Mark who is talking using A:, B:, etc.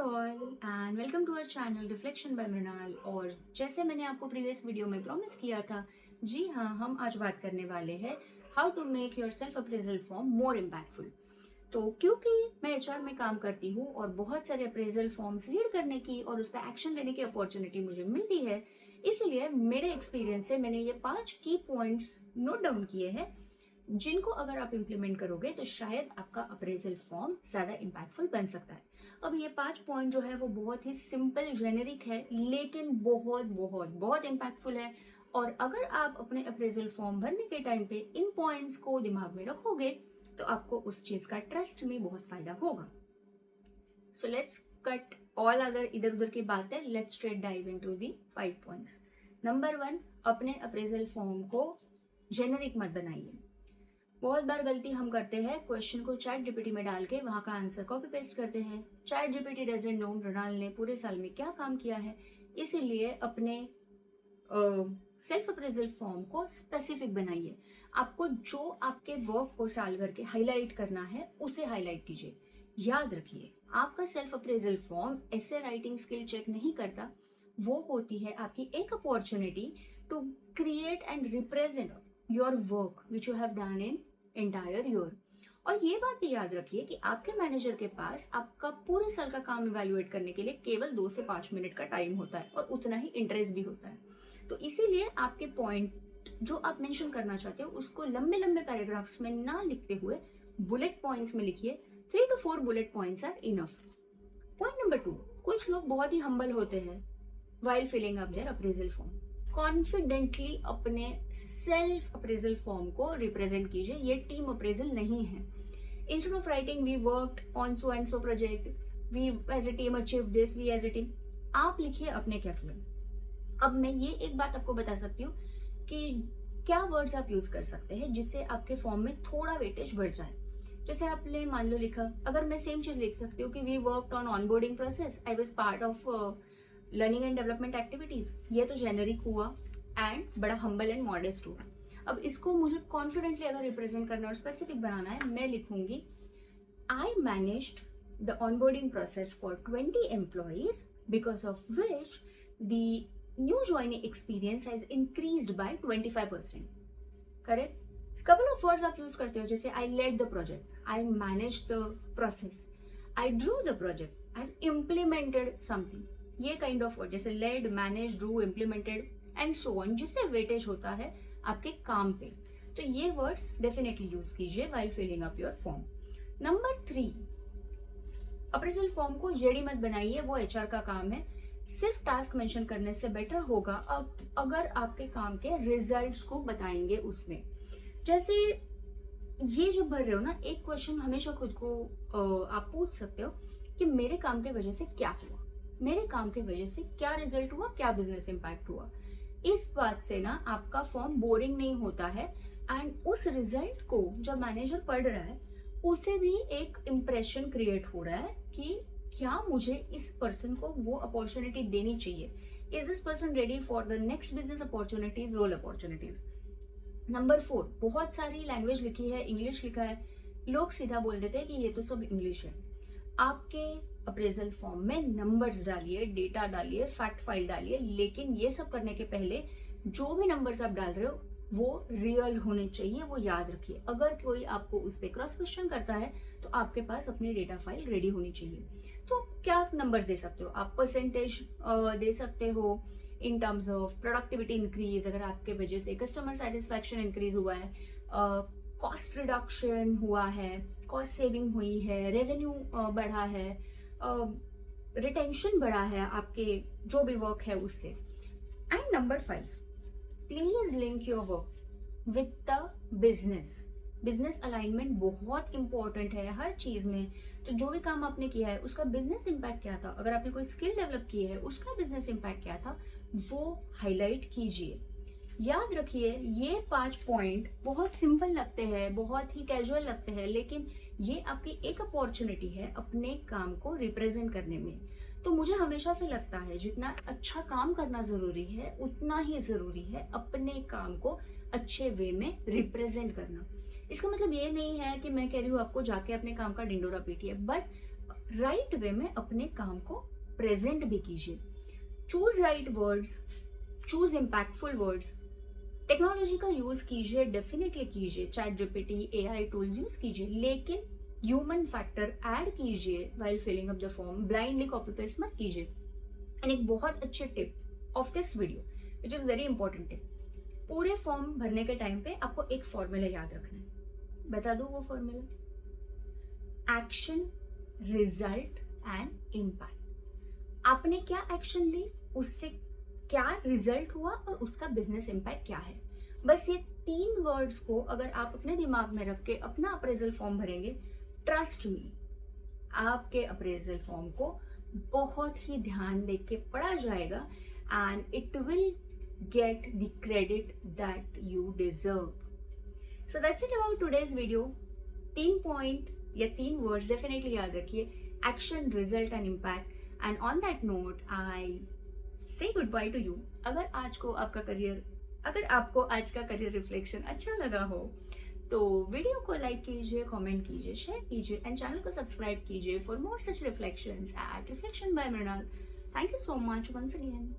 A: All and welcome to our channel reflection by Mrinal. और जैसे मैंने आपको प्रीवियस वीडियो में प्रॉमिस किया था, जी हाँ, हम आज बात करने वाले हैं how to make your self appraisal form more impactful. तो क्योंकि मैं एचआर में काम करती हूँ और बहुत सारे अप्रेजल फॉर्म्स रीड करने की और उस पर एक्शन लेने की अपॉर्चुनिटी मुझे मिलती है, इसलिए मेरे एक्सपीरियंस से मैंने ये 5 की पॉइंट्स नोट डाउन किए हैं जिनको अगर आप इम्प्लीमेंट करोगे तो शायद आपका अप्रेजल फॉर्म ज्यादा इम्पैक्टफुल बन सकता है। अब ये 5 पॉइंट जो है वो बहुत ही सिंपल जेनेरिक है, लेकिन बहुत बहुत बहुत इम्पैक्टफुल है। और अगर आप अपने अप्रेजल फॉर्म भरने के टाइम पे इन पॉइंट्स को दिमाग में रखोगे तो आपको उस चीज का ट्रस्ट में बहुत फायदा होगा। सो लेट्स कट ऑल अगर इधर उधर की बात है, let's straight dive into the 5 points. Number 1, अपने अप्रेजल फॉर्म को जेनेरिक मत बनाइए। बहुत बार गलती हम करते हैं, क्वेश्चन को चैट जीपीटी में डाल के वहां का आंसर कॉपी पेस्ट करते हैं। Chat GPT doesn't know Mrinal ने पूरे साल में क्या काम किया है, इसीलिए अपने सेल्फ अप्रेजल फॉर्म को स्पेसिफिक बनाइए। आपको जो आपके वर्क को साल भर के हाईलाइट करना है उसे हाईलाइट कीजिए। याद रखिए, आपका सेल्फ अप्रेजल फॉर्म ऐसे राइटिंग स्किल चेक नहीं करता, वो होती है आपकी एक opportunity to create and represent your work which you have done in entire year. और ये बात भी याद रखिए कि आपके मैनेजर के पास आपका पूरे साल का काम इवेल्युएट करने के लिए केवल 2 से 5 मिनट का टाइम होता है और उतना ही इंटरेस्ट भी होता है। तो इसीलिए आपके पॉइंट जो आप मेंशन करना चाहते हो उसको लंबे लंबे पैराग्राफ्स में ना लिखते हुए बुलेट पॉइंट्स में लिखिए। 3 to 4 bullet points are enough. Point number 2, कुछ लोग बहुत ही हम्बल होते हैं while filling up their appraisal form। Confidently अपने सेल्फ अप्रेजल फॉर्म को रिप्रेजेंट कीजिए, ये टीम अप्रेजल नहीं है। Instead of writing we worked on so and so project, we as a team achieve this, we as a team, आप लिखिए अपने क्या किया। अब मैं ये एक बात आपको बता सकती हूँ कि क्या वर्ड्स आप यूज कर सकते हैं जिससे आपके फॉर्म में थोड़ा वेटेज बढ़ जाए। जैसे आपने मान लो लिखा, अगर मैं सेम चीज लिख सकती हूँ कि we worked on onboarding process, I was part of learning and development activities, ये तो जेनरिक हुआ एंड बड़ा हम्बल एंड मॉडेस्ट हुआ। अब इसको मुझे कॉन्फिडेंटली अगर रिप्रेजेंट करना और स्पेसिफिक बनाना है, मैं लिखूंगी I managed the onboarding process for 20 employees because of which the new joining experience has increased by 25%। Correct. Couple of words आप यूज करते हो, जैसे I led the project, I manage the process, I drew the project, I implemented something. ये kind of word जैसे led, manage, drew, implemented and so on, जिससे weightage होता है आपके काम पे। तो ये वर्ड्स डेफिनेटली यूज कीजिए while filling up your form. Number 3, appraisal form को जेडी मत बनाइए, वो एचआर का काम है। सिर्फ टास्क मेंशन करने से बेटर होगा अब अगर आपके काम के रिजल्ट्स को बताएंगे उसमें। जैसे ये जो भर रहे हो ना, एक क्वेश्चन हमेशा खुद को आप पूछ सकते हो कि मेरे काम के वजह से क्या हुआ, मेरे काम के वजह से क्या रिजल्ट हुआ, क्या बिजनेस इंपैक्ट हुआ। इस बात से ना आपका फॉर्म बोरिंग नहीं होता है एंड उस रिजल्ट को जब मैनेजर पढ़ रहा है उसे भी एक इम्प्रेशन क्रिएट हो रहा है कि क्या मुझे इस पर्सन को वो अपॉर्चुनिटी देनी चाहिए, is this person ready for the next business opportunities, role opportunities. Number 4, बहुत सारी लैंग्वेज लिखी है, इंग्लिश लिखा है, लोग सीधा बोल देते हैं कि ये तो सब इंग्लिश है। आपके अप्रेजल फॉर्म में नंबर्स डालिए, डेटा डालिए, फैक्ट फाइल डालिए, लेकिन ये सब करने के पहले जो भी नंबर्स आप डाल रहे हो वो रियल होने चाहिए, वो याद रखिए। अगर कोई आपको उस पर क्रॉस क्वेश्चन करता है तो आपके पास अपनी डेटा फाइल रेडी होनी चाहिए। तो क्या नंबर्स दे सकते हो आप? परसेंटेज दे सकते हो in terms of productivity increase, अगर आपके वजह से कस्टमर सेटिस्फैक्शन इंक्रीज हुआ है, कॉस्ट रिडक्शन हुआ है, कॉस्ट सेविंग हुई है, रेवेन्यू बढ़ा है, रिटेंशन बढ़ा है आपके जो भी वर्क है उससे। And number 5, please link your work with the business. Business alignment बहुत इंपॉर्टेंट है हर चीज में। तो जो भी काम आपने किया है उसका बिजनेस इंपैक्ट क्या था, अगर आपने कोई स्किल डेवलप की है उसका बिजनेस इंपैक्ट क्या था, वो हाईलाइट कीजिए। याद रखिए, ये 5 पॉइंट बहुत सिंपल लगते हैं, बहुत ही कैजुअल लगते हैं, लेकिन ये आपकी एक अपॉर्चुनिटी है अपने काम को रिप्रेजेंट करने में। तो मुझे हमेशा से लगता है जितना अच्छा काम करना जरूरी है उतना ही जरूरी है अपने काम को अच्छे वे में रिप्रेजेंट करना। इसका मतलब ये नहीं है कि मैं कह रही हूँ आपको जाके अपने काम का डिंडोरा पीटिए, बट राइट वे में अपने काम को प्रेजेंट भी कीजिए। Choose right words, choose impactful words. Technology का यूज कीजिए, डेफिनेटली कीजिए, Chat GPT, AI tools use कीजिए, लेकिन ह्यूमन फैक्टर ऐड कीजिए while filling up the form. Blindly copy paste मत कीजिए। एंड एक बहुत अच्छे tip of this video which is very important tip, पूरे फॉर्म भरने के टाइम पे आपको एक फॉर्मूला याद रखना है। बता दो वो formula, action, result and impact. आपने क्या एक्शन ली, उससे क्या रिजल्ट हुआ और उसका बिजनेस इम्पैक्ट क्या है। बस ये 3 वर्ड्स को अगर आप अपने दिमाग में रख के अपना अप्रेजल फॉर्म भरेंगे, ट्रस्ट मी, आपके अप्रेजल फॉर्म को बहुत ही ध्यान दे के पढ़ा जाएगा and it will get the credit that you deserve. So that's it about today's video. 3 point या 3 वर्ड्स डेफिनेटली याद रखिए, action, result and impact. And on that note I say good by two you. अगर आपको आज का career reflection अच्छा लगा हो तो वीडियो को लाइक कीजिए, कमेंट कीजिए, शेयर कीजिए एंड चैनल को सब्सक्राइब कीजिए for more such reflections at reflection by Mrinal. Thank you so much once again.